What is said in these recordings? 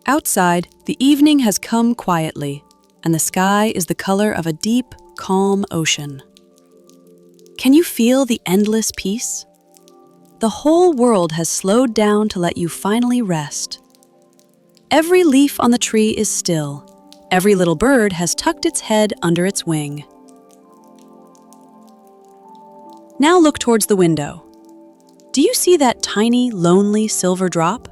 Outside, the evening has come quietly, and the sky is the color of a deep, calm ocean. Can you feel the endless peace? The whole world has slowed down to let you finally rest. Every leaf on the tree is still. Every little bird has tucked its head under its wing. Now look towards the window. Do you see that tiny, lonely silver drop?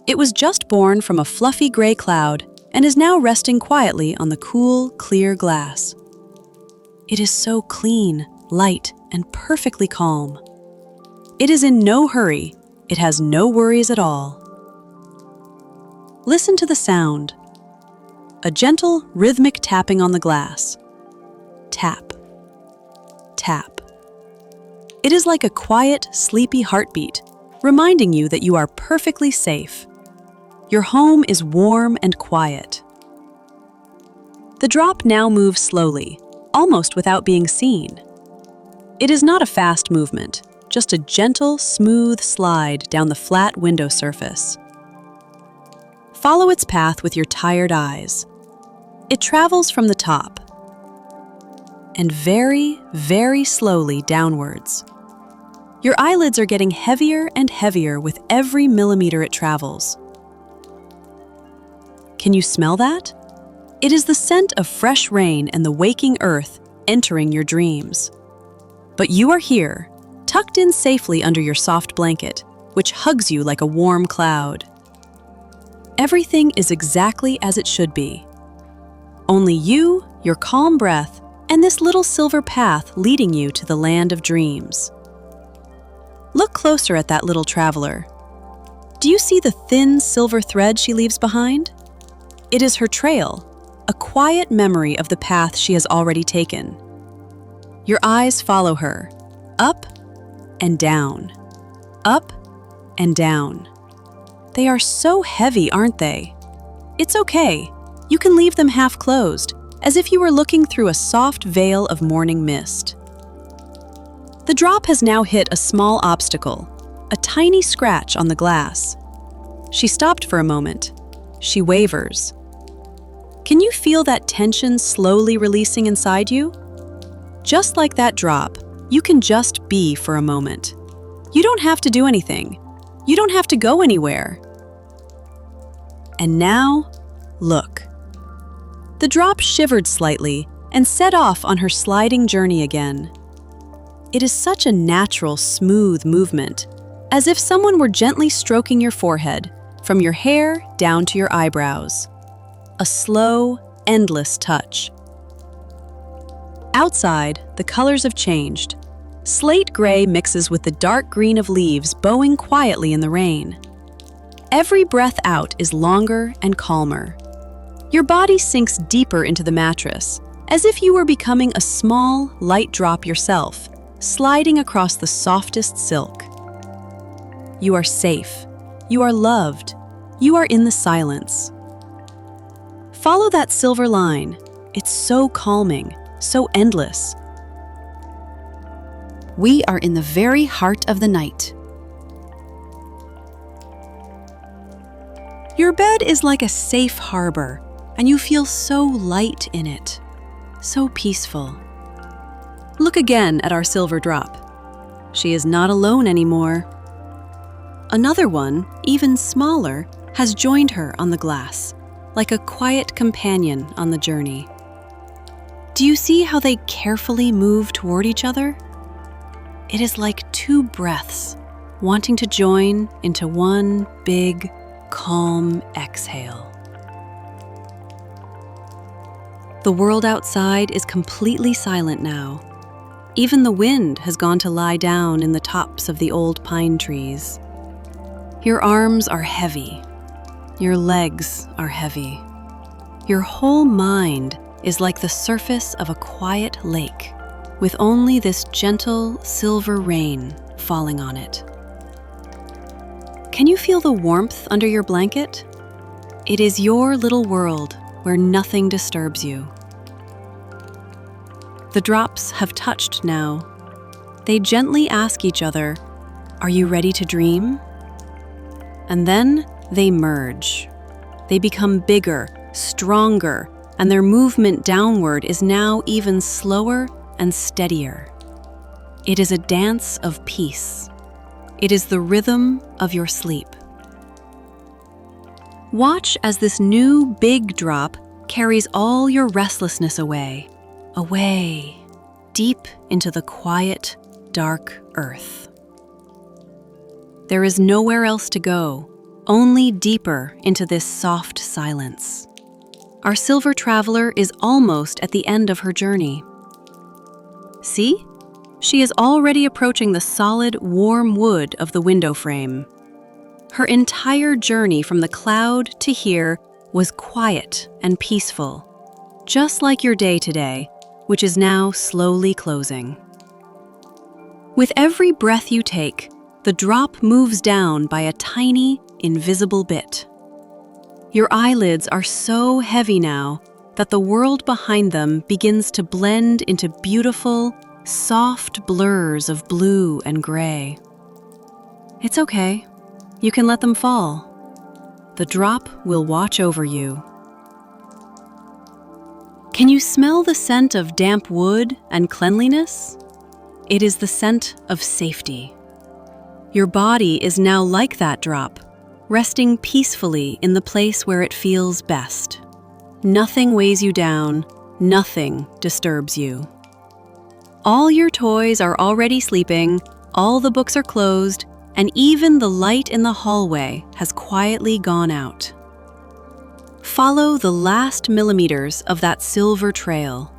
It was just born from a fluffy gray cloud and is now resting quietly on the cool, clear glass. It is so clean, light, and perfectly calm. It is in no hurry. It has no worries at all. Listen to the sound. A gentle, rhythmic tapping on the glass. Tap. Tap. It is like a quiet, sleepy heartbeat, reminding you that you are perfectly safe. Your home is warm and quiet. The drop now moves slowly, almost without being seen. It is not a fast movement, just a gentle, smooth slide down the flat window surface. Follow its path with your tired eyes. It travels from the top and very, very slowly downwards. Your eyelids are getting heavier and heavier with every millimeter it travels. Can you smell that? It is the scent of fresh rain and the waking earth entering your dreams. But you are here, tucked in safely under your soft blanket, which hugs you like a warm cloud. Everything is exactly as it should be. Only you, your calm breath, and this little silver path leading you to the land of dreams. Look closer at that little traveler. Do you see the thin silver thread she leaves behind? It is her trail, a quiet memory of the path she has already taken. Your eyes follow her, up and down, up and down. They are so heavy, aren't they? It's okay. You can leave them half closed, as if you were looking through a soft veil of morning mist. The drop has now hit a small obstacle, a tiny scratch on the glass. She stopped for a moment. She wavers. Can you feel that tension slowly releasing inside you? Just like that drop, you can just be for a moment. You don't have to do anything. You don't have to go anywhere. And now, look. The drop shivered slightly and set off on her sliding journey again. It is such a natural, smooth movement, as if someone were gently stroking your forehead, from your hair down to your eyebrows. A slow, endless touch. Outside, the colors have changed. Slate gray mixes with the dark green of leaves bowing quietly in the rain. Every breath out is longer and calmer. Your body sinks deeper into the mattress, as if you were becoming a small, light drop yourself, sliding across the softest silk. You are safe. You are loved. You are in the silence. Follow that silver line. It's so calming, so endless. We are in the very heart of the night. Your bed is like a safe harbor, and you feel so light in it, so peaceful. Look again at our silver drop. She is not alone anymore. Another one, even smaller, has joined her on the glass, like a quiet companion on the journey. Do you see how they carefully move toward each other? It is like two breaths, wanting to join into one big, calm exhale. The world outside is completely silent now. Even the wind has gone to lie down in the tops of the old pine trees. Your arms are heavy. Your legs are heavy. Your whole mind is like the surface of a quiet lake, with only this gentle silver rain falling on it. Can you feel the warmth under your blanket? It is your little world where nothing disturbs you. The drops have touched now. They gently ask each other, "Are you ready to dream?" And then they merge. They become bigger, stronger, and their movement downward is now even slower and steadier. It is a dance of peace. It is the rhythm of your sleep. Watch as this new big drop carries all your restlessness away, deep into the quiet, dark earth. There is nowhere else to go, only deeper into this soft silence. Our silver traveler is almost at the end of her journey. See? She is already approaching the solid, warm wood of the window frame. Her entire journey from the cloud to here was quiet and peaceful, just like your day today, which is now slowly closing. With every breath you take, the drop moves down by a tiny, invisible bit. Your eyelids are so heavy now that the world behind them begins to blend into beautiful, soft blurs of blue and gray. It's okay. You can let them fall. The drop will watch over you. Can you smell the scent of damp wood and cleanliness? It is the scent of safety. Your body is now like that drop, resting peacefully in the place where it feels best. Nothing weighs you down, nothing disturbs you. All your toys are already sleeping, all the books are closed, and even the light in the hallway has quietly gone out. Follow the last millimeters of that silver trail.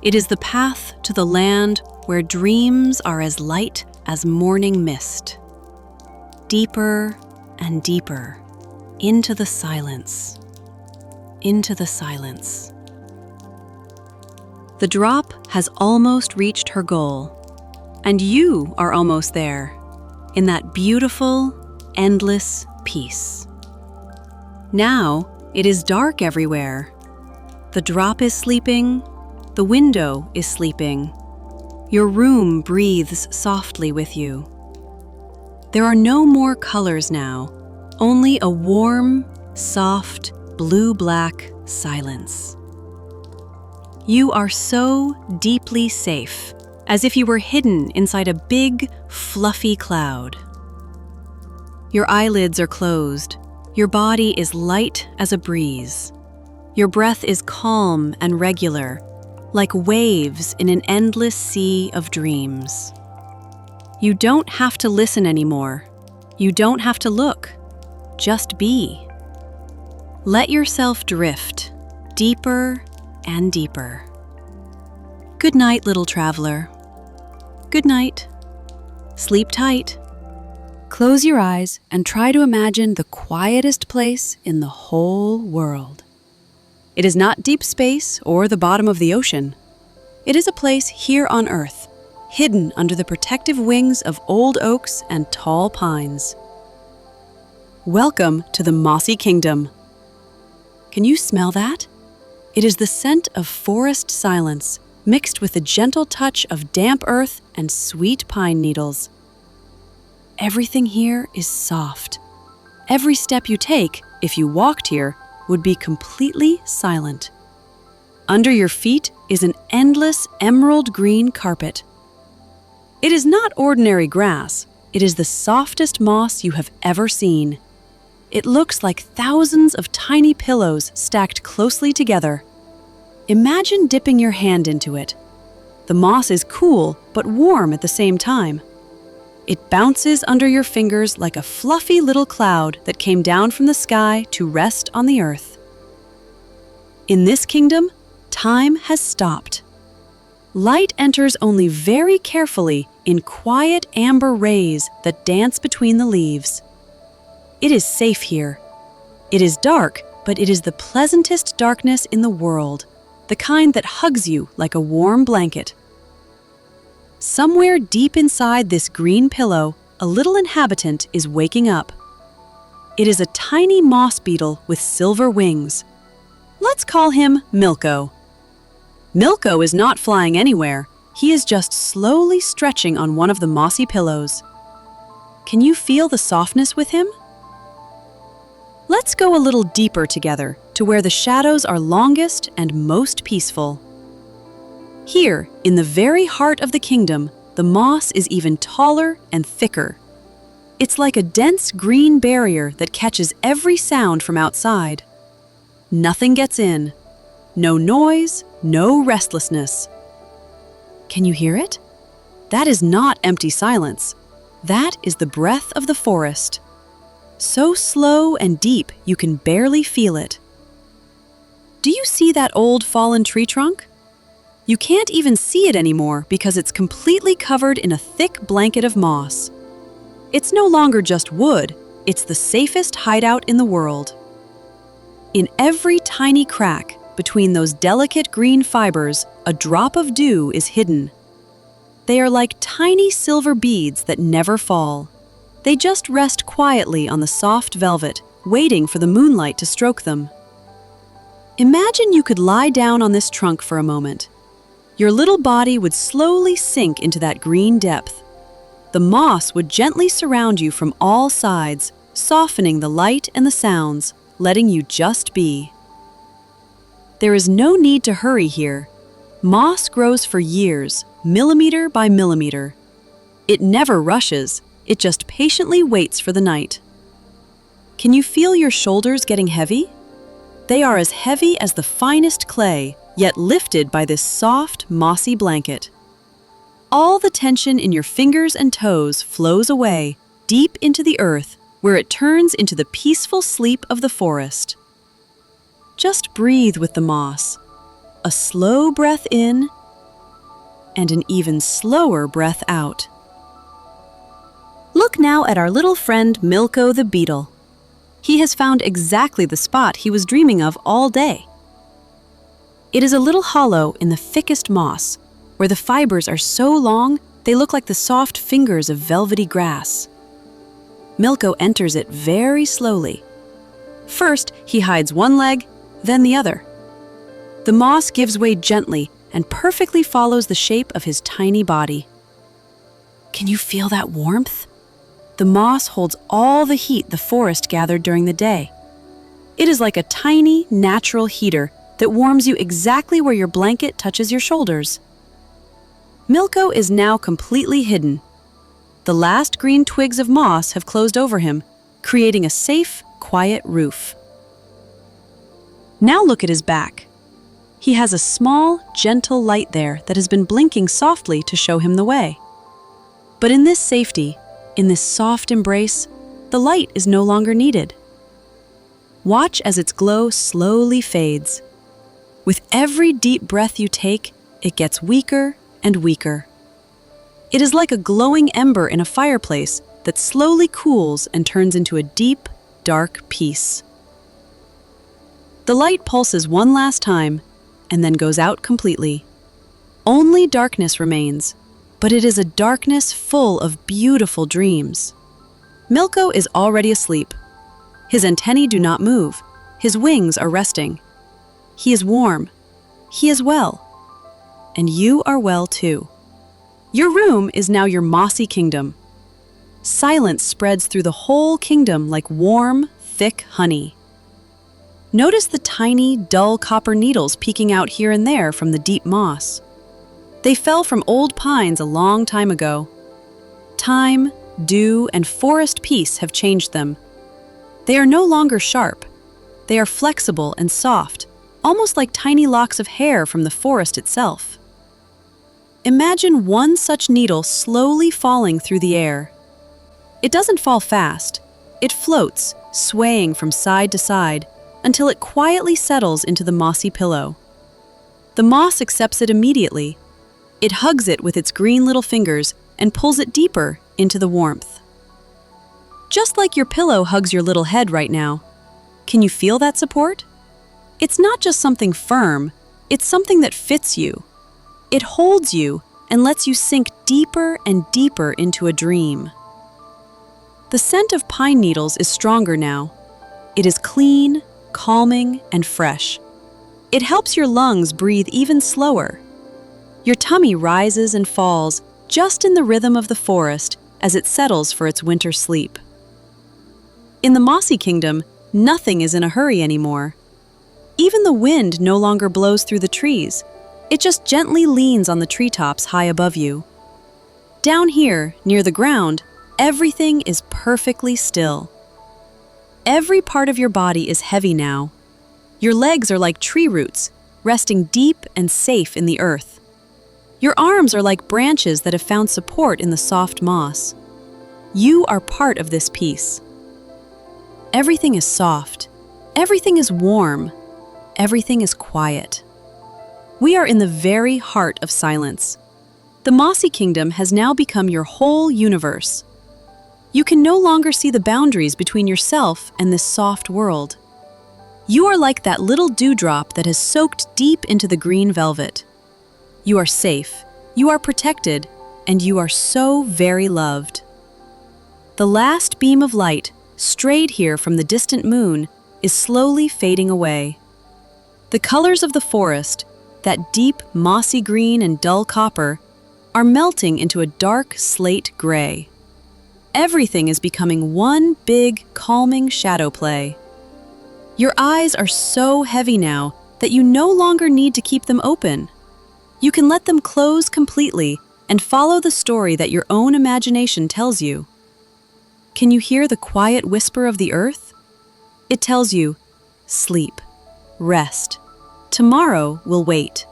It is the path to the land where dreams are as light as morning mist. Deeper and deeper, into the silence. Into the silence. The drop has almost reached her goal, and you are almost there, in that beautiful, endless peace. Now, it is dark everywhere. The drop is sleeping, the window is sleeping. Your room breathes softly with you. There are no more colors now, only a warm, soft, blue-black silence. You are so deeply safe, as if you were hidden inside a big, fluffy cloud. Your eyelids are closed. Your body is light as a breeze. Your breath is calm and regular, like waves in an endless sea of dreams. You don't have to listen anymore. You don't have to look. Just be. Let yourself drift, deeper and deeper. Good night, little traveler. Good night. Sleep tight. Close your eyes and try to imagine the quietest place in the whole world. It is not deep space or the bottom of the ocean. It is a place here on Earth, hidden under the protective wings of old oaks and tall pines. Welcome to the Mossy Kingdom. Can you smell that? It is the scent of forest silence, mixed with the gentle touch of damp earth and sweet pine needles. Everything here is soft. Every step you take, if you walked here, would be completely silent. Under your feet is an endless emerald green carpet. It is not ordinary grass. It is the softest moss you have ever seen. It looks like thousands of tiny pillows stacked closely together. Imagine dipping your hand into it. The moss is cool but warm at the same time. It bounces under your fingers like a fluffy little cloud that came down from the sky to rest on the earth. In this kingdom, time has stopped. Light enters only very carefully in quiet amber rays that dance between the leaves. It is safe here. It is dark, but it is the pleasantest darkness in the world, the kind that hugs you like a warm blanket. Somewhere deep inside this green pillow, a little inhabitant is waking up. It is a tiny moss beetle with silver wings. Let's call him Milko. Milko is not flying anywhere. He is just slowly stretching on one of the mossy pillows. Can you feel the softness with him? Let's go a little deeper together to where the shadows are longest and most peaceful. Here, in the very heart of the kingdom, the moss is even taller and thicker. It's like a dense green barrier that catches every sound from outside. Nothing gets in. No noise, no restlessness. Can you hear it? That is not empty silence. That is the breath of the forest. So slow and deep you can barely feel it. Do you see that old fallen tree trunk? You can't even see it anymore because it's completely covered in a thick blanket of moss. It's no longer just wood, it's the safest hideout in the world. In every tiny crack between those delicate green fibers, a drop of dew is hidden. They are like tiny silver beads that never fall. They just rest quietly on the soft velvet, waiting for the moonlight to stroke them. Imagine you could lie down on this trunk for a moment. Your little body would slowly sink into that green depth. The moss would gently surround you from all sides, softening the light and the sounds, letting you just be. There is no need to hurry here. Moss grows for years, millimeter by millimeter. It never rushes, it just patiently waits for the night. Can you feel your shoulders getting heavy? They are as heavy as the finest clay, yet lifted by this soft, mossy blanket. All the tension in your fingers and toes flows away, deep into the earth, where it turns into the peaceful sleep of the forest. Just breathe with the moss. A slow breath in, and an even slower breath out. Look now at our little friend Milko the beetle. He has found exactly the spot he was dreaming of all day. It is a little hollow in the thickest moss, where the fibers are so long they look like the soft fingers of velvety grass. Milko enters it very slowly. First, he hides one leg, then the other. The moss gives way gently and perfectly follows the shape of his tiny body. Can you feel that warmth? The moss holds all the heat the forest gathered during the day. It is like a tiny, natural heater that warms you exactly where your blanket touches your shoulders. Milko is now completely hidden. The last green twigs of moss have closed over him, creating a safe, quiet roof. Now look at his back. He has a small, gentle light there that has been blinking softly to show him the way. But in this safety, in this soft embrace, the light is no longer needed. Watch as its glow slowly fades. With every deep breath you take, it gets weaker and weaker. It is like a glowing ember in a fireplace that slowly cools and turns into a deep, dark peace. The light pulses one last time and then goes out completely. Only darkness remains, but it is a darkness full of beautiful dreams. Milko is already asleep. His antennae do not move. His wings are resting. He is warm. He is well. And you are well too. Your room is now your mossy kingdom. Silence spreads through the whole kingdom like warm, thick honey. Notice the tiny, dull copper needles peeking out here and there from the deep moss. They fell from old pines a long time ago. Time, dew, and forest peace have changed them. They are no longer sharp. They are flexible and soft, almost like tiny locks of hair from the forest itself. Imagine one such needle slowly falling through the air. It doesn't fall fast. It floats, swaying from side to side, until it quietly settles into the mossy pillow. The moss accepts it immediately. It hugs it with its green little fingers and pulls it deeper into the warmth. Just like your pillow hugs your little head right now. Can you feel that support? It's not just something firm, it's something that fits you. It holds you and lets you sink deeper and deeper into a dream. The The scent of pine needles is stronger now. It is clean, calming, and fresh. It helps your lungs breathe even slower. Your tummy rises and falls just in the rhythm of the forest as it settles for its winter sleep. In the mossy kingdom, nothing is in a hurry anymore. Even the wind no longer blows through the trees. It just gently leans on the treetops high above you. Down here, near the ground, everything is perfectly still. Every part of your body is heavy now. Your legs are like tree roots, resting deep and safe in the earth. Your arms are like branches that have found support in the soft moss. You are part of this peace. Everything is soft. Everything is warm. Everything is quiet. We are in the very heart of silence. The mossy kingdom has now become your whole universe. You can no longer see the boundaries between yourself and this soft world. You are like that little dewdrop that has soaked deep into the green velvet. You are safe, you are protected, and you are so very loved. The last beam of light, strayed here from the distant moon, is slowly fading away. The colors of the forest, that deep mossy green and dull copper, are melting into a dark slate gray. Everything is becoming one big, calming shadow play. Your eyes are so heavy now that you no longer need to keep them open. You can let them close completely and follow the story that your own imagination tells you. Can you hear the quiet whisper of the earth? It tells you, sleep, rest. Tomorrow will wait.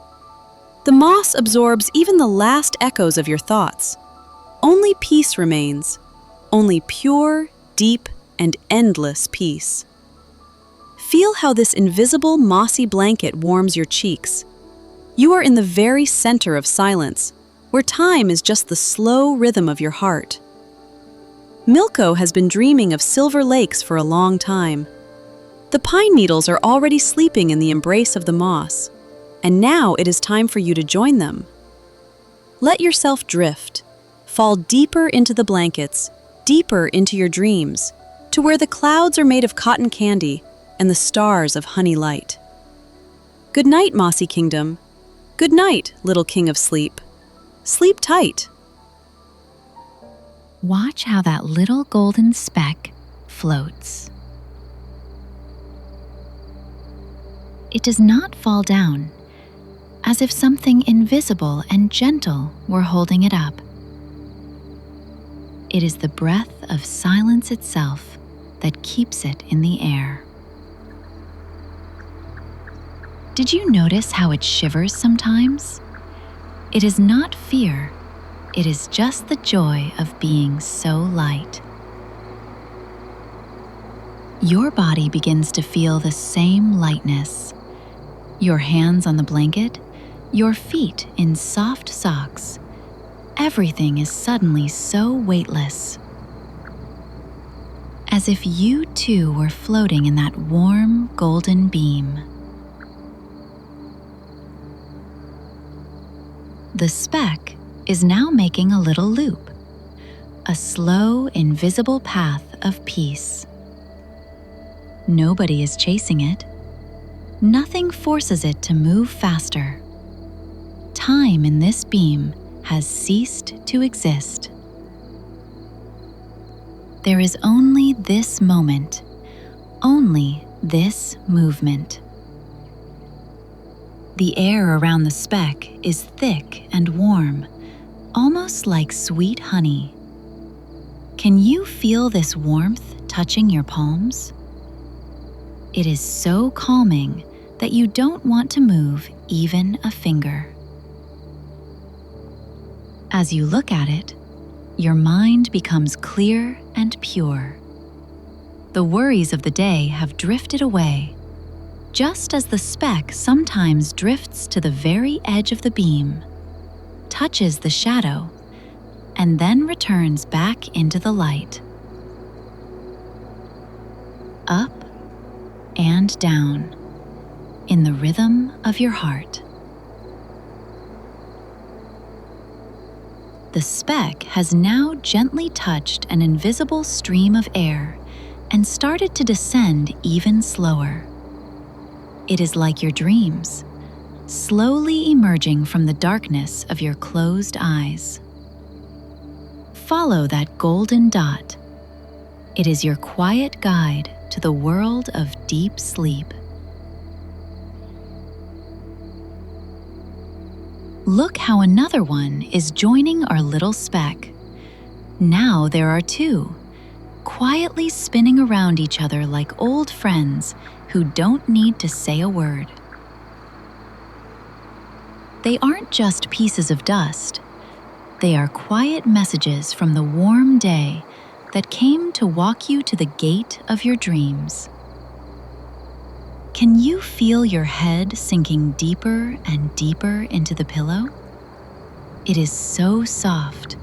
The moss absorbs even the last echoes of your thoughts. Only peace remains. Only pure, deep, and endless peace. Feel how this invisible mossy blanket warms your cheeks. You are in the very center of silence, where time is just the slow rhythm of your heart. Milko has been dreaming of silver lakes for a long time. The pine needles are already sleeping in the embrace of the moss, and now it is time for you to join them. Let yourself drift, fall deeper into the blankets, deeper into your dreams, to where the clouds are made of cotton candy and the stars of honey light. Good night, Mossy Kingdom. Good night, little king of sleep. Sleep tight. Watch how that little golden speck floats. It does not fall down, as if something invisible and gentle were holding it up. It is the breath of silence itself that keeps it in the air. Did you notice how it shivers sometimes? It is not fear, it is just the joy of being so light. Your body begins to feel the same lightness. Your hands on the blanket, your feet in soft socks. Everything is suddenly so weightless. As if you too were floating in that warm, golden beam. The speck is now making a little loop, a slow, invisible path of peace. Nobody is chasing it. Nothing forces it to move faster. Time in this beam has ceased to exist. There is only this moment, only this movement. The air around the speck is thick and warm, almost like sweet honey. Can you feel this warmth touching your palms? It is so calming that you don't want to move even a finger. As you look at it, your mind becomes clear and pure. The worries of the day have drifted away, just as the speck sometimes drifts to the very edge of the beam, touches the shadow, and then returns back into the light. Up and down, in the rhythm of your heart. The speck has now gently touched an invisible stream of air and started to descend even slower. It is like your dreams, slowly emerging from the darkness of your closed eyes. Follow that golden dot. It is your quiet guide to the world of deep sleep. Look how another one is joining our little speck. Now there are two, quietly spinning around each other like old friends who don't need to say a word. They aren't just pieces of dust. They are quiet messages from the warm day that came to walk you to the gate of your dreams. Can you feel your head sinking deeper and deeper into the pillow? It is so soft,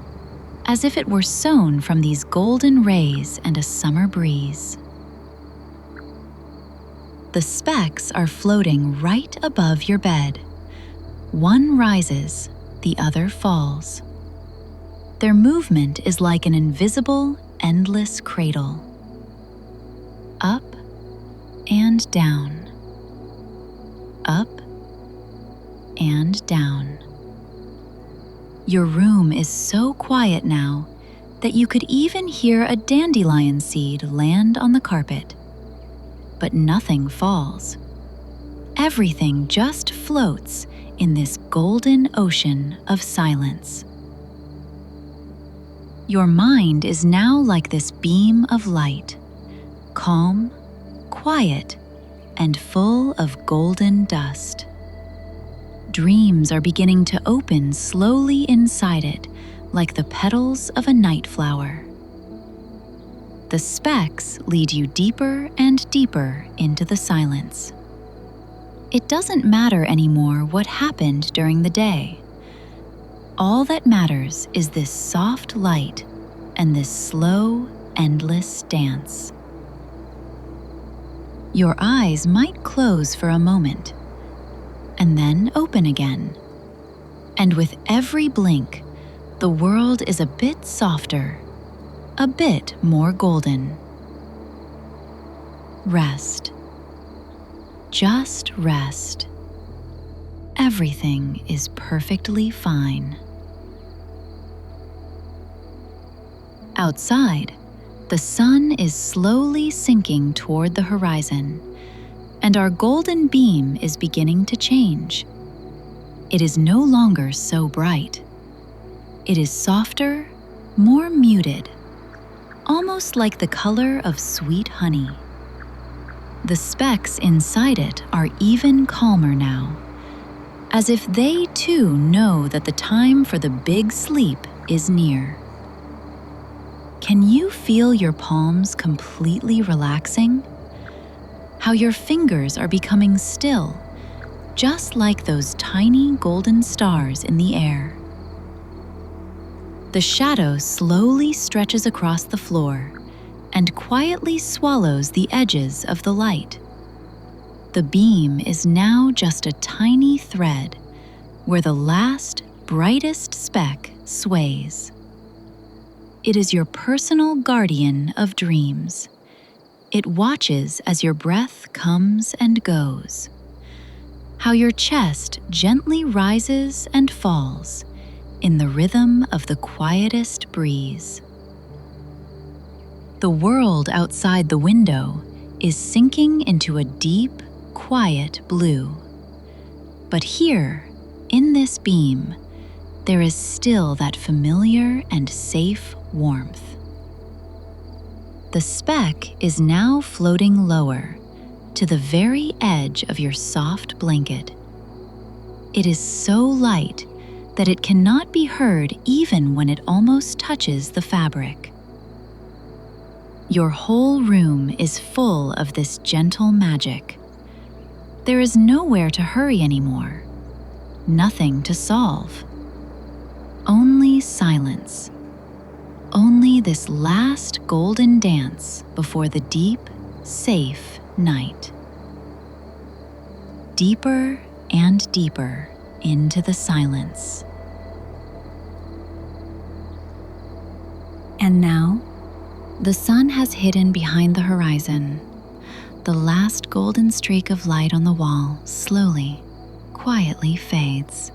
as if it were sewn from these golden rays and a summer breeze. The specks are floating right above your bed. One rises, the other falls. Their movement is like an invisible, endless cradle. Up and down. Up and down. Your room is so quiet now that you could even hear a dandelion seed land on the carpet. But nothing falls. Everything just floats in this golden ocean of silence. Your mind is now like this beam of light, calm, quiet, and full of golden dust. Dreams are beginning to open slowly inside it, like the petals of a night flower. The specks lead you deeper and deeper into the silence. It doesn't matter anymore what happened during the day. All that matters is this soft light and this slow, endless dance. Your eyes might close for a moment, and then open again. And with every blink, the world is a bit softer, a bit more golden. Rest. Just rest. Everything is perfectly fine. Outside, the sun is slowly sinking toward the horizon, and our golden beam is beginning to change. It is no longer so bright. It is softer, more muted, almost like the color of sweet honey. The specks inside it are even calmer now, as if they too know that the time for the big sleep is near. Can you feel your palms completely relaxing? How your fingers are becoming still, just like those tiny golden stars in the air. The shadow slowly stretches across the floor and quietly swallows the edges of the light. The beam is now just a tiny thread where the last, brightest speck sways. It is your personal guardian of dreams. It watches as your breath comes and goes, how your chest gently rises and falls in the rhythm of the quietest breeze. The world outside the window is sinking into a deep, quiet blue. But here, in this beam, there is still that familiar and safe warmth. The speck is now floating lower, to the very edge of your soft blanket. It is so light that it cannot be heard even when it almost touches the fabric. Your whole room is full of this gentle magic. There is nowhere to hurry anymore, nothing to solve. Only silence. Only this last golden dance before the deep, safe night. Deeper and deeper into the silence. And now, the sun has hidden behind the horizon. The last golden streak of light on the wall slowly, quietly fades.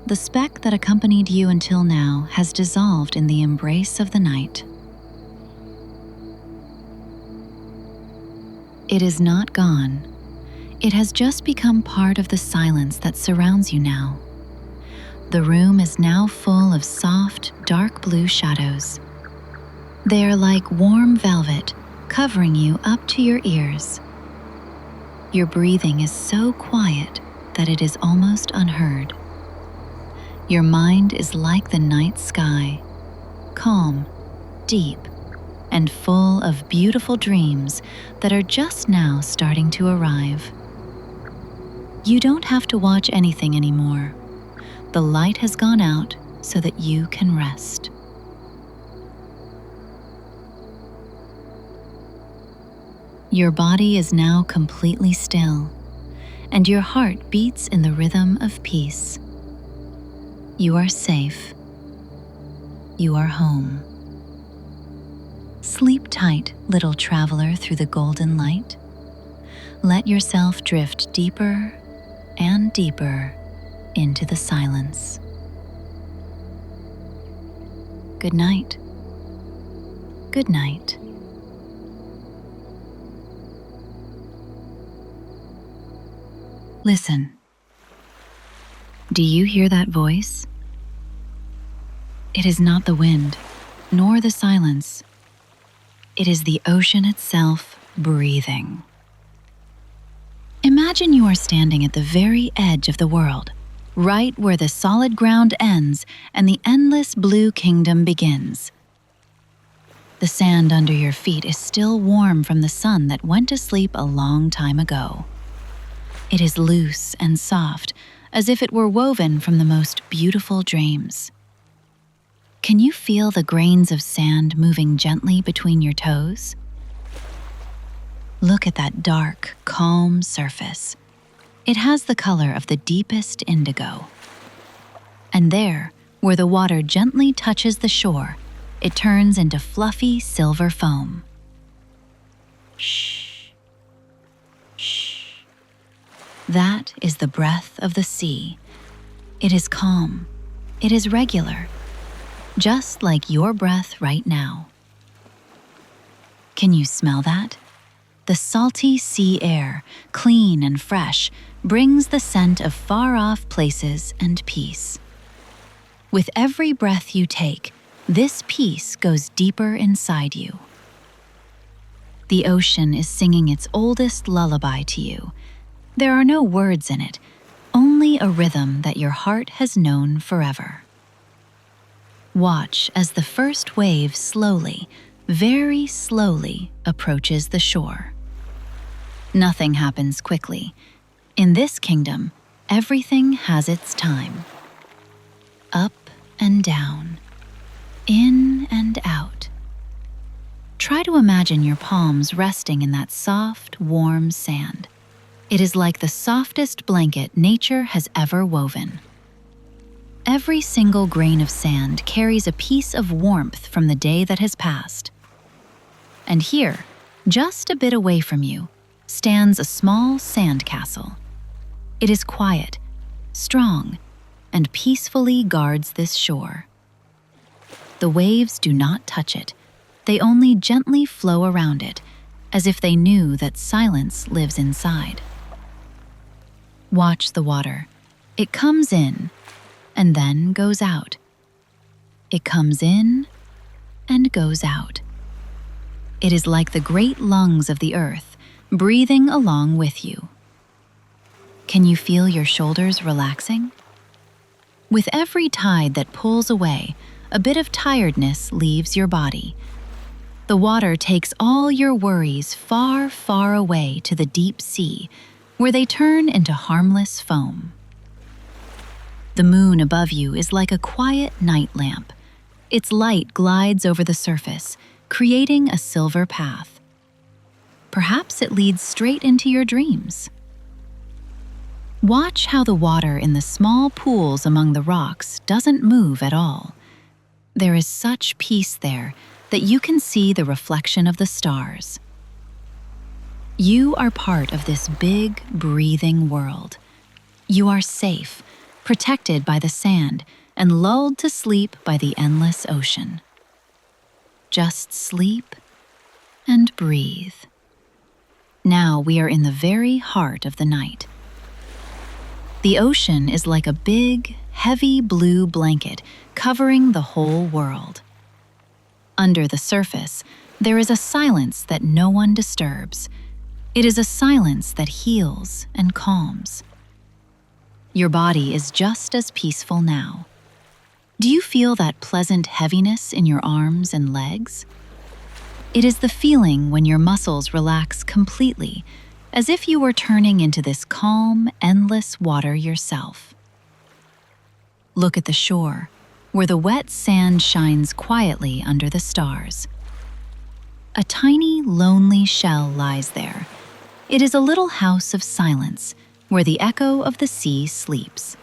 The speck that accompanied you until now has dissolved in the embrace of the night. It is not gone. It has just become part of the silence that surrounds you now. The room is now full of soft, dark blue shadows. They are like warm velvet, covering you up to your ears. Your breathing is so quiet that it is almost unheard. Your mind is like the night sky, calm, deep, and full of beautiful dreams that are just now starting to arrive. You don't have to watch anything anymore. The light has gone out so that you can rest. Your body is now completely still, and your heart beats in the rhythm of peace. You are safe. You are home. Sleep tight, little traveler through the golden light. Let yourself drift deeper and deeper into the silence. Good night. Good night. Listen. Do you hear that voice? It is not the wind, nor the silence. It is the ocean itself breathing. Imagine you are standing at the very edge of the world, right where the solid ground ends and the endless blue kingdom begins. The sand under your feet is still warm from the sun that went to sleep a long time ago. It is loose and soft, as if it were woven from the most beautiful dreams. Can you feel the grains of sand moving gently between your toes? Look at that dark, calm surface. It has the color of the deepest indigo. And there, where the water gently touches the shore, it turns into fluffy silver foam. Shh. Shh. That is the breath of the sea. It is calm. It is regular. Just like your breath right now. Can you smell that? The salty sea air, clean and fresh, brings the scent of far-off places and peace. With every breath you take, this peace goes deeper inside you. The ocean is singing its oldest lullaby to you. There are no words in it, only a rhythm that your heart has known forever. Watch as the first wave slowly, very slowly approaches the shore. Nothing happens quickly. In this kingdom, everything has its time. Up and down, in and out. Try to imagine your palms resting in that soft, warm sand. It is like the softest blanket nature has ever woven. Every single grain of sand carries a piece of warmth from the day that has passed. And here, just a bit away from you, stands a small sand castle. It is quiet, strong, and peacefully guards this shore. The waves do not touch it. They only gently flow around it, as if they knew that silence lives inside. Watch the water. It comes in and then goes out. It comes in and goes out. It is like the great lungs of the earth, breathing along with you. Can you feel your shoulders relaxing? With every tide that pulls away, a bit of tiredness leaves your body. The water takes all your worries far, far away to the deep sea, where they turn into harmless foam. The moon above you is like a quiet night lamp. Its light glides over the surface, creating a silver path. Perhaps it leads straight into your dreams. Watch how the water in the small pools among the rocks doesn't move at all. There is such peace there that you can see the reflection of the stars. You are part of this big, breathing world. You are safe, protected by the sand, and lulled to sleep by the endless ocean. Just sleep and breathe. Now we are in the very heart of the night. The ocean is like a big, heavy blue blanket covering the whole world. Under the surface, there is a silence that no one disturbs. It is a silence that heals and calms. Your body is just as peaceful now. Do you feel that pleasant heaviness in your arms and legs? It is the feeling when your muscles relax completely, as if you were turning into this calm, endless water yourself. Look at the shore, where the wet sand shines quietly under the stars. A tiny, lonely shell lies there. It is a little house of silence, where the echo of the sea sleeps.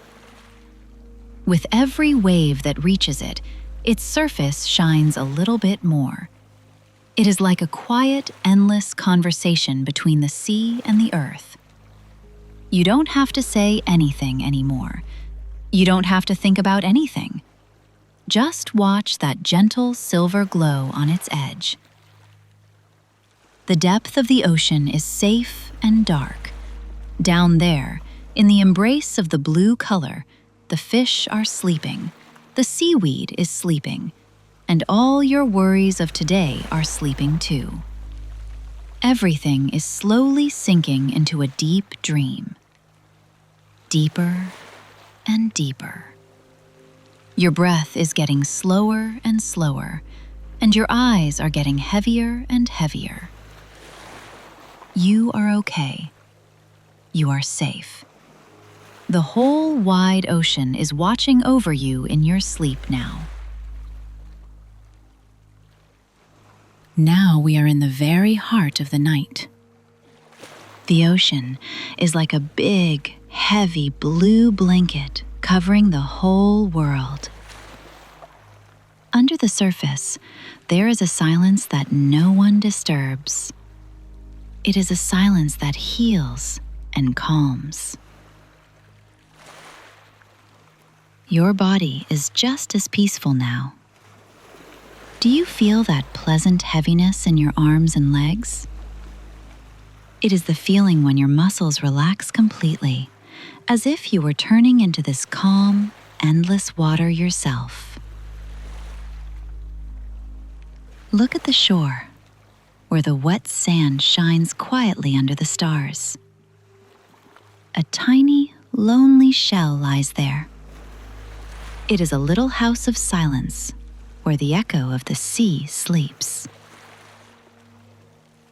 With every wave that reaches it, its surface shines a little bit more. It is like a quiet, endless conversation between the sea and the earth. You don't have to say anything anymore. You don't have to think about anything. Just watch that gentle silver glow on its edge. The depth of the ocean is safe and dark. Down there, in the embrace of the blue color, the fish are sleeping, the seaweed is sleeping, and all your worries of today are sleeping too. Everything is slowly sinking into a deep dream. Deeper and deeper. Your breath is getting slower and slower, and your eyes are getting heavier and heavier. You are okay. You are safe. The whole wide ocean is watching over you in your sleep now. Now we are in the very heart of the night. The ocean is like a big, heavy blue blanket covering the whole world. Under the surface, there is a silence that no one disturbs. It is a silence that heals and calms. Your body is just as peaceful now. Do you feel that pleasant heaviness in your arms and legs? It is the feeling when your muscles relax completely, as if you were turning into this calm, endless water yourself. Look at the shore, where the wet sand shines quietly under the stars. A tiny, lonely shell lies there. It is a little house of silence, where the echo of the sea sleeps.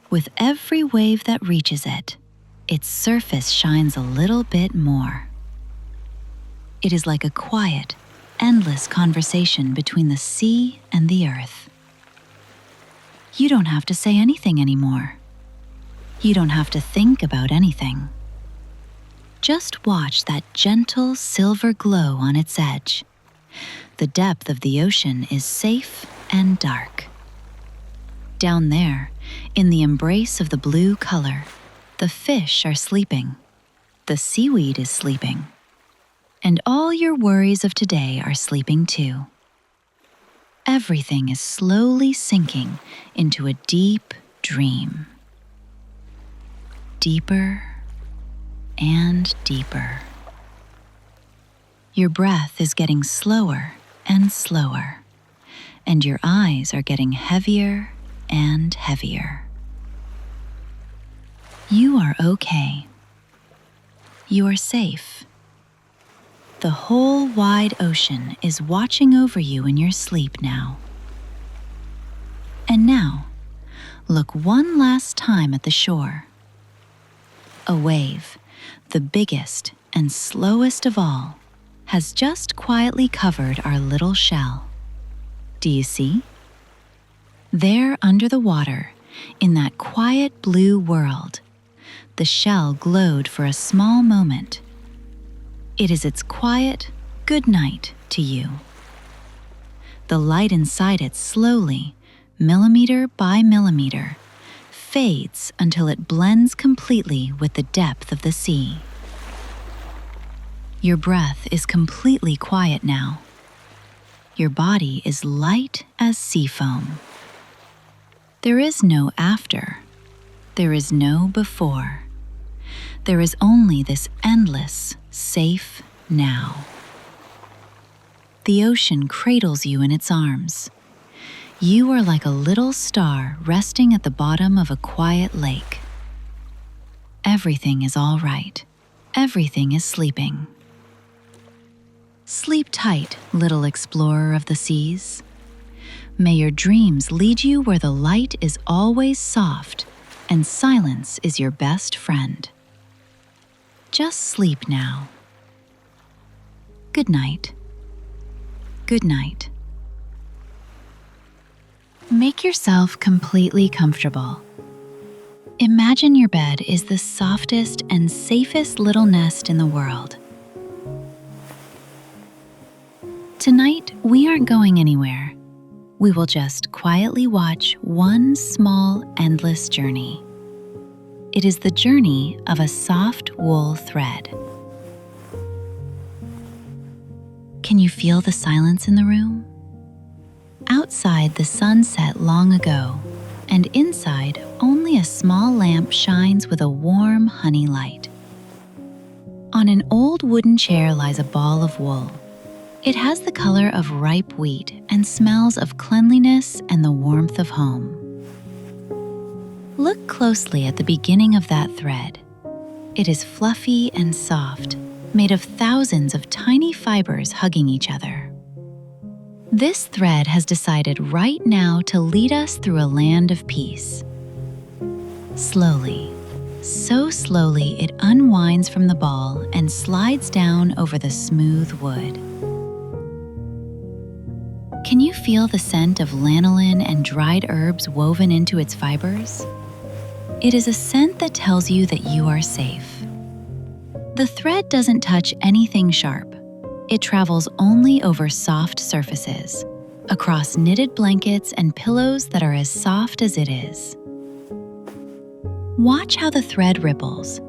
With every wave that reaches it, its surface shines a little bit more. It is like a quiet, endless conversation between the sea and the earth. You don't have to say anything anymore. You don't have to think about anything. Just watch that gentle silver glow on its edge. The depth of the ocean is safe and dark. Down there, in the embrace of the blue color, the fish are sleeping, the seaweed is sleeping, and all your worries of today are sleeping too. Everything is slowly sinking into a deep dream. Deeper and deeper. Your breath is getting slower and slower, and your eyes are getting heavier and heavier. You are okay. You are safe. The whole wide ocean is watching over you in your sleep now. And now, look one last time at the shore. A wave, the biggest and slowest of all, has just quietly covered our little shell. Do you see? There under the water, in that quiet blue world, the shell glowed for a small moment. It is its quiet good night to you. The light inside it slowly, millimeter by millimeter, fades until it blends completely with the depth of the sea. Your breath is completely quiet now. Your body is light as sea foam. There is no after. There is no before. There is only this endless, safe now. The ocean cradles you in its arms. You are like a little star resting at the bottom of a quiet lake. Everything is all right. Everything is sleeping. Sleep tight, little explorer of the seas. May your dreams lead you where the light is always soft and silence is your best friend. Just sleep now. Good night. Good night. Make yourself completely comfortable. Imagine your bed is the softest and safest little nest in the world. Tonight, we aren't going anywhere. We will just quietly watch one small, endless journey. It is the journey of a soft wool thread. Can you feel the silence in the room? Outside, the sun set long ago, and inside, only a small lamp shines with a warm honey light. On an old wooden chair lies a ball of wool. It has the color of ripe wheat and smells of cleanliness and the warmth of home. Look closely at the beginning of that thread. It is fluffy and soft, made of thousands of tiny fibers hugging each other. This thread has decided right now to lead us through a land of peace. Slowly, so slowly, it unwinds from the ball and slides down over the smooth wood. Can you feel the scent of lanolin and dried herbs woven into its fibers? It is a scent that tells you that you are safe. The thread doesn't touch anything sharp. It travels only over soft surfaces, across knitted blankets and pillows that are as soft as it is. Watch how the thread ripples.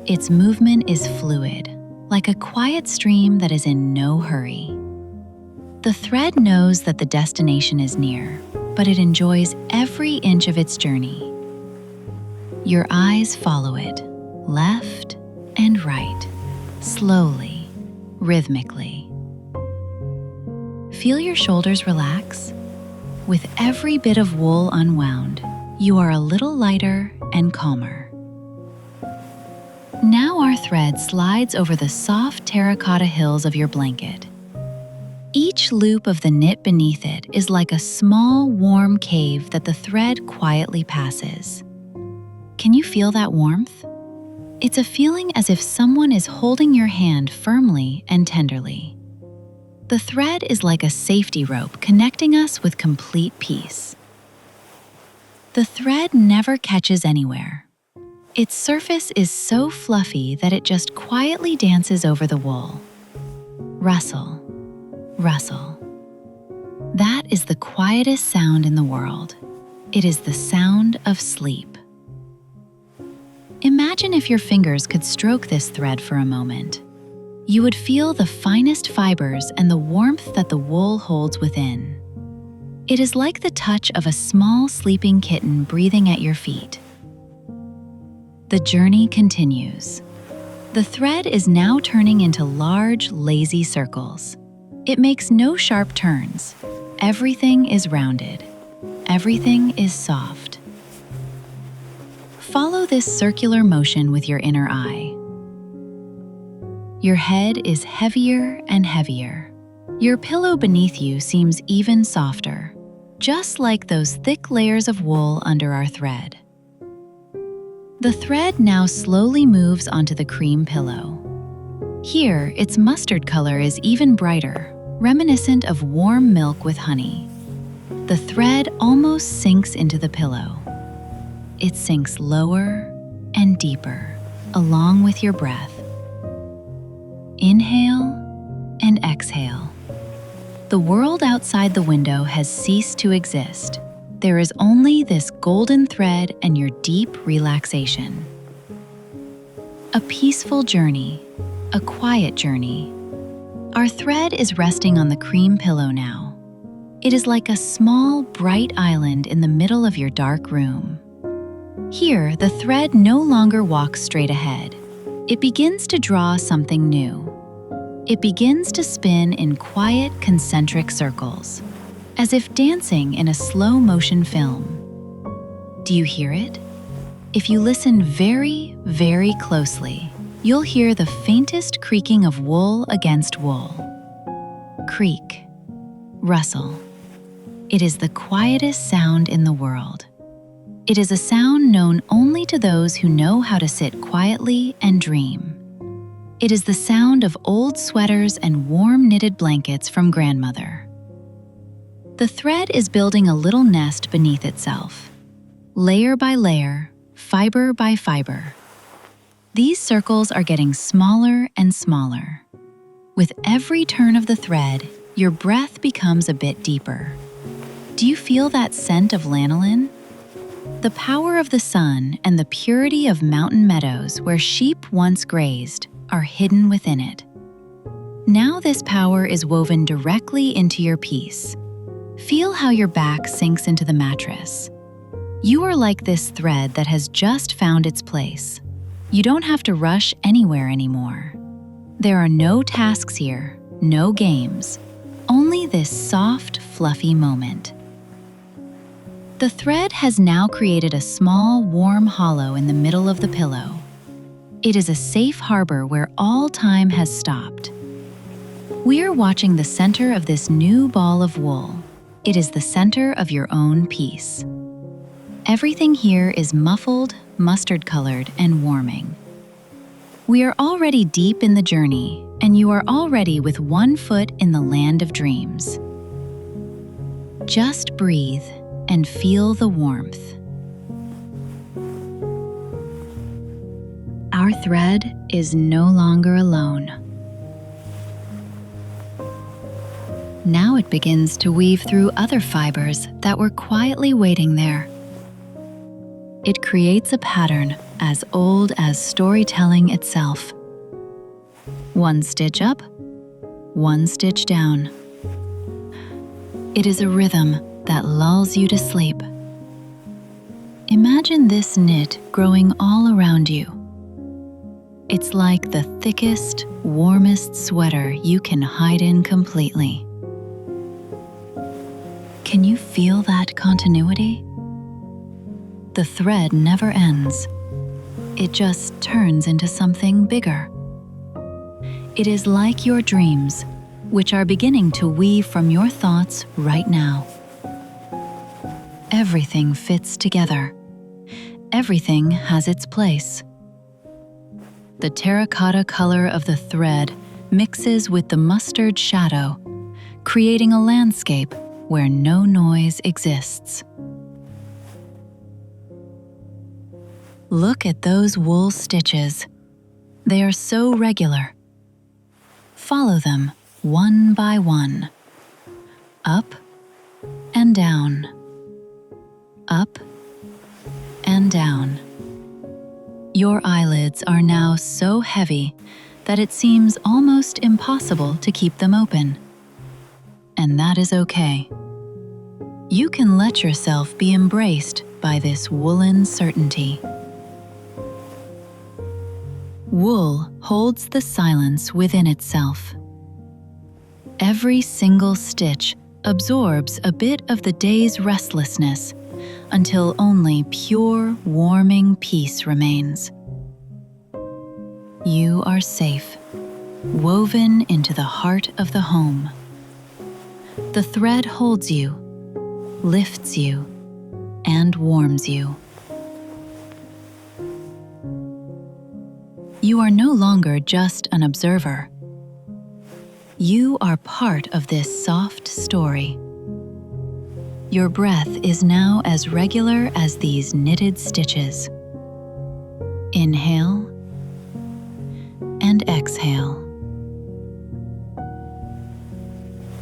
Its movement is fluid, like a quiet stream that is in no hurry. The thread knows that the destination is near, but it enjoys every inch of its journey. Your eyes follow it, left and right, slowly, rhythmically. Feel your shoulders relax. With every bit of wool unwound, you are a little lighter and calmer. Now our thread slides over the soft terracotta hills of your blanket. Each loop of the knit beneath it is like a small, warm cave that the thread quietly passes. Can you feel that warmth? It's a feeling as if someone is holding your hand firmly and tenderly. The thread is like a safety rope connecting us with complete peace. The thread never catches anywhere. Its surface is so fluffy that it just quietly dances over the wool. Rustle, rustle. That is the quietest sound in the world. It is the sound of sleep. Imagine if your fingers could stroke this thread for a moment. You would feel the finest fibers and the warmth that the wool holds within. It is like the touch of a small sleeping kitten breathing at your feet. The journey continues. The thread is now turning into large, lazy circles. It makes no sharp turns. Everything is rounded. Everything is soft. Follow this circular motion with your inner eye. Your head is heavier and heavier. Your pillow beneath you seems even softer, just like those thick layers of wool under our thread. The thread now slowly moves onto the cream pillow. Here, its mustard color is even brighter, reminiscent of warm milk with honey. The thread almost sinks into the pillow. It sinks lower and deeper, along with your breath. Inhale and exhale. The The world outside the window has ceased to exist. There is only this golden thread and your deep relaxation. A peaceful journey, a quiet journey. Our thread is resting on the cream pillow now. It is like a small, bright island in the middle of your dark room. Here, the thread no longer walks straight ahead. It begins to draw something new. It begins to spin in quiet, concentric circles, as if dancing in a slow-motion film. Do you hear it? If you listen very, very closely, you'll hear the faintest creaking of wool against wool. Creak, rustle. It is the quietest sound in the world. It is a sound known only to those who know how to sit quietly and dream. It is the sound of old sweaters and warm knitted blankets from grandmother. The thread is building a little nest beneath itself, layer by layer, fiber by fiber. These circles are getting smaller and smaller. With every turn of the thread, your breath becomes a bit deeper. Do you feel that scent of lanolin? The power of the sun and the purity of mountain meadows where sheep once grazed are hidden within it. Now this power is woven directly into your peace. Feel how your back sinks into the mattress. You are like this thread that has just found its place. You don't have to rush anywhere anymore. There are no tasks here, no games, only this soft, fluffy moment. The thread has now created a small, warm hollow in the middle of the pillow. It is a safe harbor where all time has stopped. We are watching the center of this new ball of wool. It is the center of your own peace. Everything here is muffled, mustard-colored, and warming. We are already deep in the journey, and you are already with one foot in the land of dreams. Just breathe and feel the warmth. Our thread is no longer alone. Now it begins to weave through other fibers that were quietly waiting there. It creates a pattern as old as storytelling itself. One stitch up, one stitch down. It is a rhythm that lulls you to sleep. Imagine this knit growing all around you. It's like the thickest, warmest sweater you can hide in completely. Can you feel that continuity? The thread never ends. It just turns into something bigger. It is like your dreams, which are beginning to weave from your thoughts right now. Everything fits together. Everything has its place. The terracotta color of the thread mixes with the mustard shadow, creating a landscape where no noise exists. Look at those wool stitches. They are so regular. Follow them one by one. Up and down. Up and down. Your eyelids are now so heavy that it seems almost impossible to keep them open. And that is okay. You can let yourself be embraced by this woolen certainty. Wool holds the silence within itself. Every single stitch absorbs a bit of the day's restlessness until only pure, warming peace remains. You are safe, woven into the heart of the home. The thread holds you, lifts you, and warms you. You are no longer just an observer. You are part of this soft story. Your breath is now as regular as these knitted stitches. Inhale and exhale.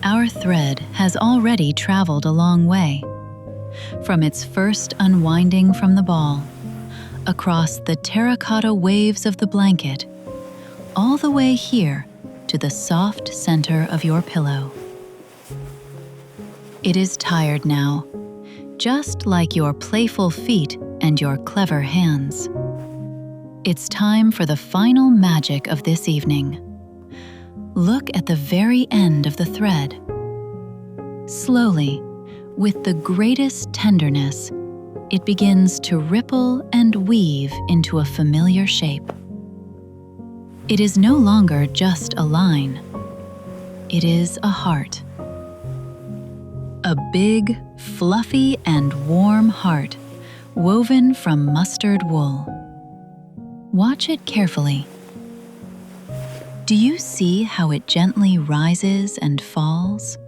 Our Your thread has already traveled a long way. From its first unwinding from the ball, across the terracotta waves of the blanket, all the way here to the soft center of your pillow. It is tired now, just like your playful feet and your clever hands. It's time for the final magic of this evening. Look at the very end of the thread. Slowly, with the greatest tenderness, it begins to ripple and weave into a familiar shape. It is no longer just a line. It is a heart. A big, fluffy, and warm heart woven from mustard wool. Watch it carefully. Do you see how it gently rises and falls?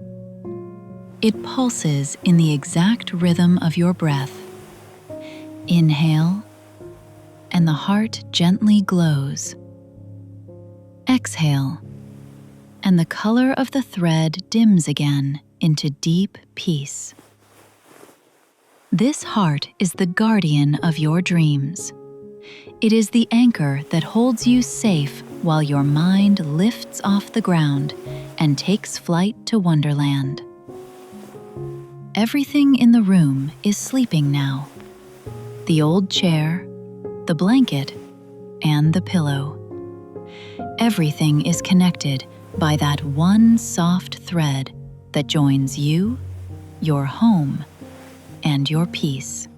It pulses in the exact rhythm of your breath. Inhale, and the heart gently glows. Exhale, and the color of the thread dims again into deep peace. This heart is the guardian of your dreams. It is the anchor that holds you safe while your mind lifts off the ground and takes flight to Wonderland. Everything in the room is sleeping now. The old chair, the blanket, and the pillow. Everything is connected by that one soft thread that joins you, your home, and your peace.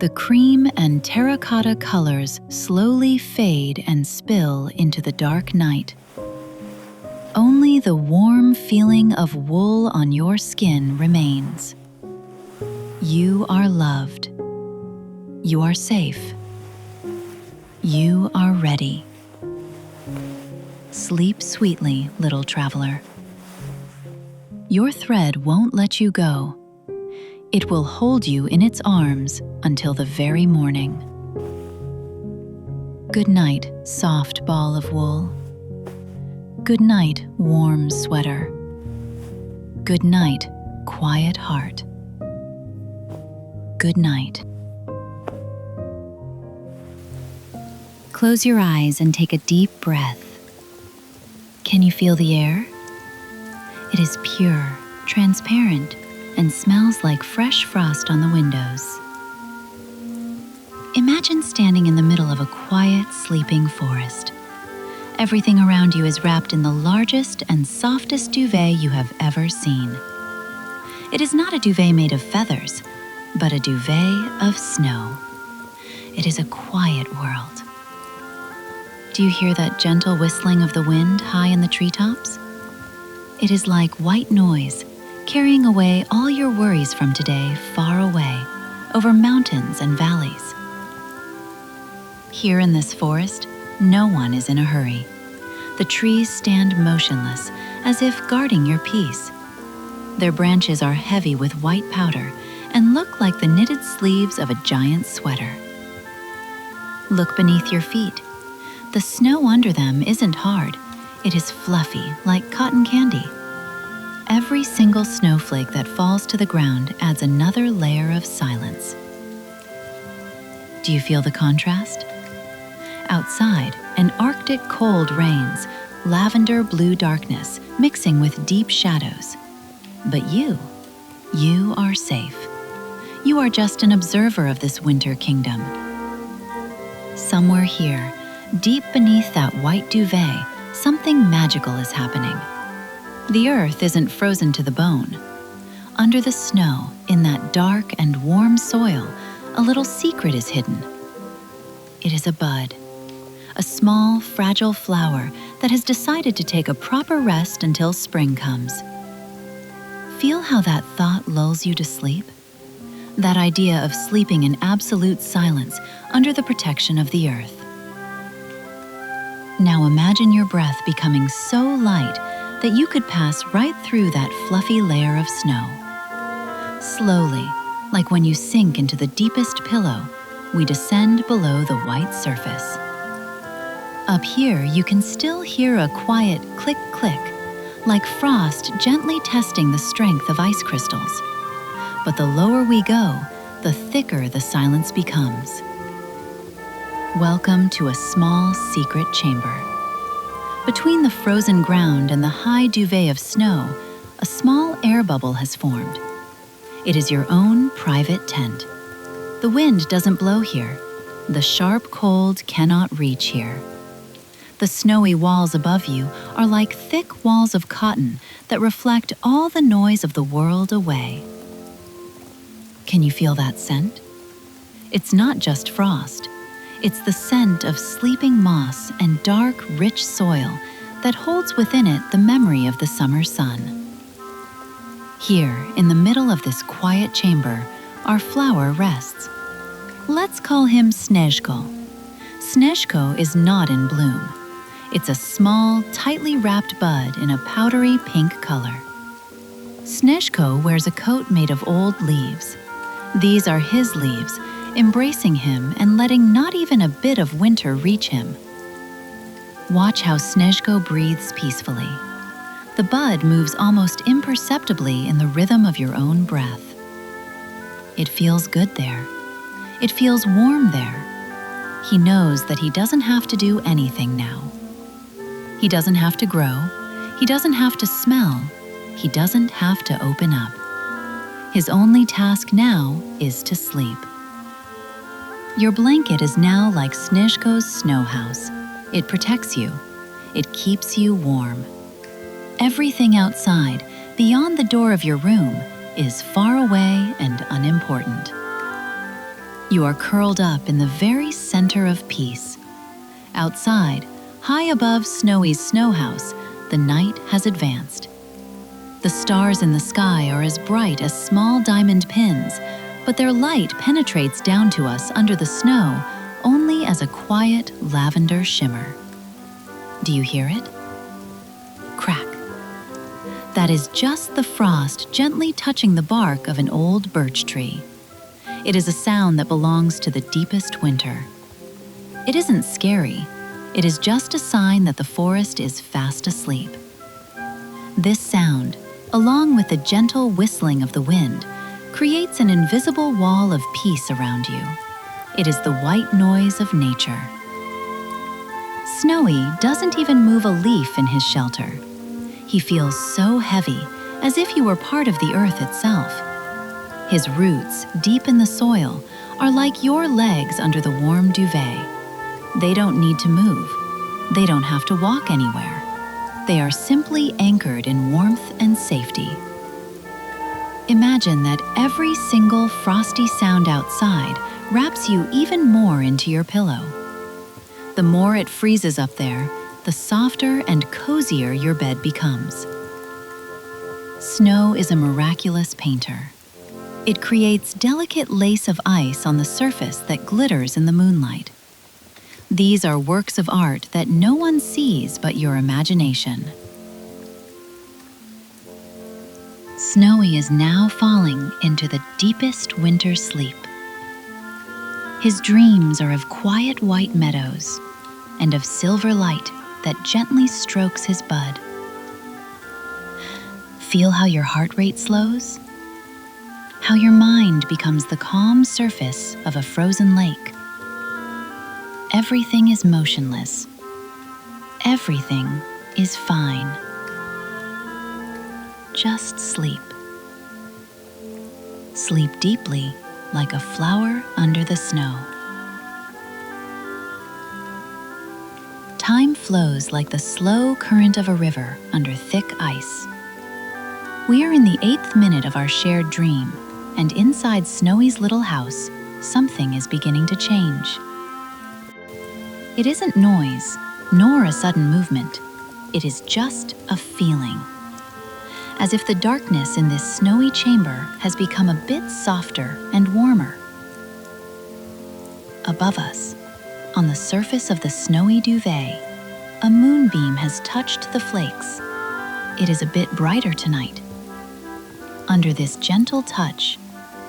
The cream and terracotta colors slowly fade and spill into the dark night. Only the warm feeling of wool on your skin remains. You are loved. You are safe. You are ready. Sleep sweetly, little traveler. Your thread won't let you go. It will hold you in its arms until the very morning. Good night, soft ball of wool. Good night, warm sweater. Good night, quiet heart. Good night. Close your eyes and take a deep breath. Can you feel the air? It is pure, transparent, and smells like fresh frost on the windows. Imagine standing in the middle of a quiet, sleeping forest. Everything around you is wrapped in the largest and softest duvet you have ever seen. It is not a duvet made of feathers, but a duvet of snow. It is a quiet world. Do you hear that gentle whistling of the wind high in the treetops? It is like white noise, carrying away all your worries from today far away, over mountains and valleys. Here in this forest, no one is in a hurry. The trees stand motionless, as if guarding your peace. Their branches are heavy with white powder and look like the knitted sleeves of a giant sweater. Look beneath your feet. The snow under them isn't hard. It is fluffy, like cotton candy. Every single snowflake that falls to the ground adds another layer of silence. Do you feel the contrast? Outside, an Arctic cold reigns, lavender blue darkness mixing with deep shadows. But you are safe. You are just an observer of this winter kingdom. Somewhere here, deep beneath that white duvet, something magical is happening. The earth isn't frozen to the bone. Under the snow, in that dark and warm soil, a little secret is hidden. It is a bud, a small, fragile flower that has decided to take a proper rest until spring comes. Feel how that thought lulls you to sleep? That idea of sleeping in absolute silence under the protection of the earth. Now imagine your breath becoming so light that you could pass right through that fluffy layer of snow. Slowly, like when you sink into the deepest pillow, we descend below the white surface. Up here, you can still hear a quiet click-click, like frost gently testing the strength of ice crystals. But the lower we go, the thicker the silence becomes. Welcome to a small secret chamber. Between the frozen ground and the high duvet of snow, a small air bubble has formed. It is your own private tent. The wind doesn't blow here. The sharp cold cannot reach here. The snowy walls above you are like thick walls of cotton that reflect all the noise of the world away. Can you feel that scent? It's not just frost. It's the scent of sleeping moss and dark, rich soil that holds within it the memory of the summer sun. Here, in the middle of this quiet chamber, our flower rests. Let's call him Snezhko. Snezhko is not in bloom. It's a small, tightly wrapped bud in a powdery pink color. Snezhko wears a coat made of old leaves. These are his leaves, embracing him and letting not even a bit of winter reach him. Watch how Snezhko breathes peacefully. The bud moves almost imperceptibly in the rhythm of your own breath. It feels good there. It feels warm there. He knows that he doesn't have to do anything now. He doesn't have to grow. He doesn't have to smell. He doesn't have to open up. His only task now is to sleep. Your blanket is now like Snezhko's snow house. It protects you. It keeps you warm. Everything outside, beyond the door of your room, is far away and unimportant. You are curled up in the very center of peace. Outside, high above Snowy's snow house, the night has advanced. The stars in the sky are as bright as small diamond pins, but their light penetrates down to us under the snow only as a quiet lavender shimmer. Do you hear it? Crack. That is just the frost gently touching the bark of an old birch tree. It is a sound that belongs to the deepest winter. It isn't scary. It is just a sign that the forest is fast asleep. This sound, along with the gentle whistling of the wind, creates an invisible wall of peace around you. It is the white noise of nature. Snowy doesn't even move a leaf in his shelter. He feels so heavy, as if he were part of the earth itself. His roots, deep in the soil, are like your legs under the warm duvet. They don't need to move. They don't have to walk anywhere. They are simply anchored in warmth and safety. Imagine that every single frosty sound outside wraps you even more into your pillow. The more it freezes up there, the softer and cozier your bed becomes. Snow is a miraculous painter. It creates delicate lace of ice on the surface that glitters in the moonlight. These are works of art that no one sees but your imagination. Snowy is now falling into the deepest winter sleep. His dreams are of quiet white meadows and of silver light that gently strokes his bud. Feel how your heart rate slows? How your mind becomes the calm surface of a frozen lake. Everything is motionless. Everything is fine. Just sleep. Sleep deeply like a flower under the snow. Time flows like the slow current of a river under thick ice. We are in the 8th minute of our shared dream, and inside Snowy's little house, something is beginning to change. It isn't noise, nor a sudden movement. It is just a feeling. As if the darkness in this snowy chamber has become a bit softer and warmer. Above us, on the surface of the snowy duvet, a moonbeam has touched the flakes. It is a bit brighter tonight. Under this gentle touch,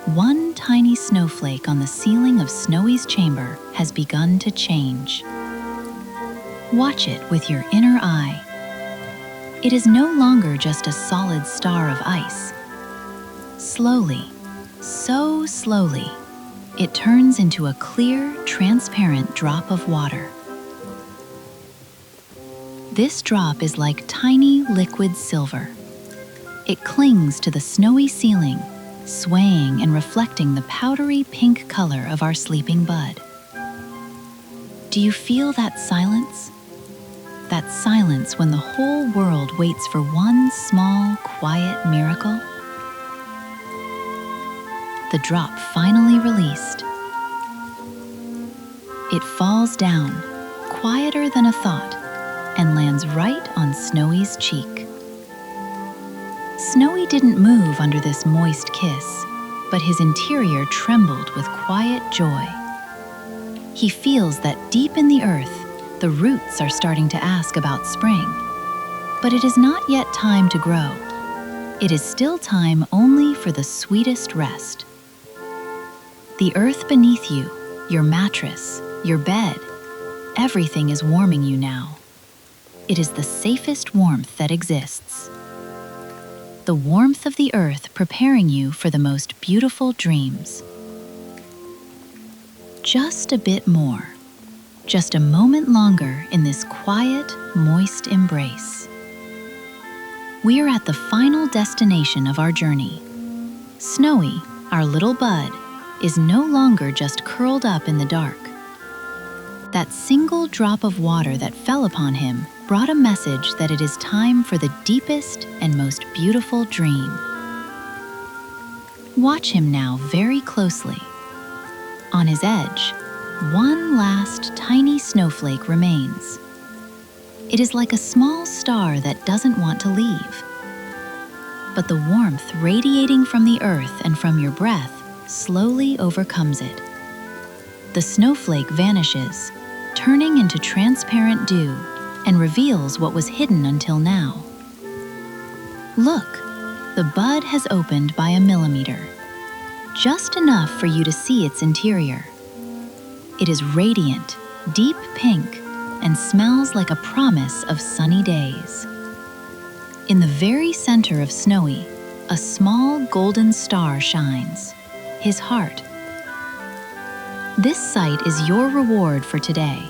one tiny snowflake on the ceiling of Snowy's chamber has begun to change. Watch it with your inner eye. It is no longer just a solid star of ice. Slowly, so slowly, it turns into a clear, transparent drop of water. This drop is like tiny liquid silver. It clings to the snowy ceiling, swaying and reflecting the powdery pink color of our sleeping bud. Do you feel that silence? That silence when the whole world waits for one small, quiet miracle? The drop finally released. It falls down, quieter than a thought, and lands right on Snowy's cheek. Snowy didn't move under this moist kiss, but his interior trembled with quiet joy. He feels that deep in the earth, the roots are starting to ask about spring. But it is not yet time to grow. It is still time only for the sweetest rest. The earth beneath you, your mattress, your bed, everything is warming you now. It is the safest warmth that exists. The warmth of the earth preparing you for the most beautiful dreams. Just a bit more. Just a moment longer in this quiet, moist embrace. We are at the final destination of our journey. Snowy, our little bud, is no longer just curled up in the dark. That single drop of water that fell upon him brought a message that it is time for the deepest and most beautiful dream. Watch him now very closely. On his edge, one last tiny snowflake remains. It is like a small star that doesn't want to leave. But the warmth radiating from the earth and from your breath slowly overcomes it. The snowflake vanishes, turning into transparent dew, and reveals what was hidden until now. Look, the bud has opened by a millimeter, just enough for you to see its interior. It is radiant, deep pink, and smells like a promise of sunny days. In the very center of Snowy, a small golden star shines, his heart. This sight is your reward for today.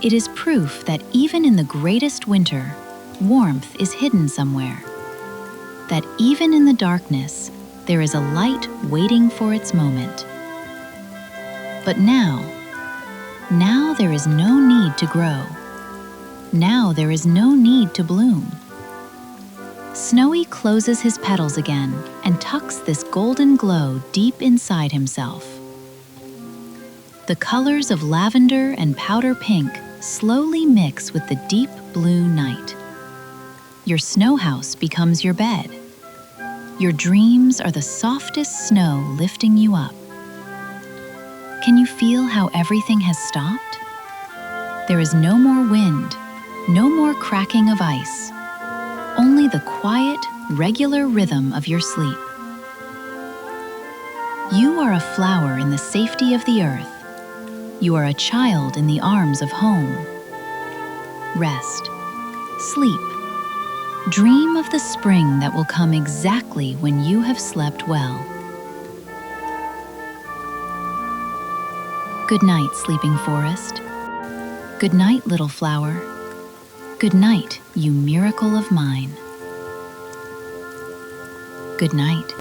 It is proof that even in the greatest winter, warmth is hidden somewhere. That even in the darkness, there is a light waiting for its moment. But now there is no need to grow. Now there is no need to bloom. Snowy closes his petals again and tucks this golden glow deep inside himself. The colors of lavender and powder pink slowly mix with the deep blue night. Your snow house becomes your bed. Your dreams are the softest snow lifting you up. Can you feel how everything has stopped? There is no more wind, no more cracking of ice, only the quiet, regular rhythm of your sleep. You are a flower in the safety of the earth. You are a child in the arms of home. Rest, sleep, dream of the spring that will come exactly when you have slept well. Good night, sleeping forest. Good night, little flower. Good night, you miracle of mine. Good night.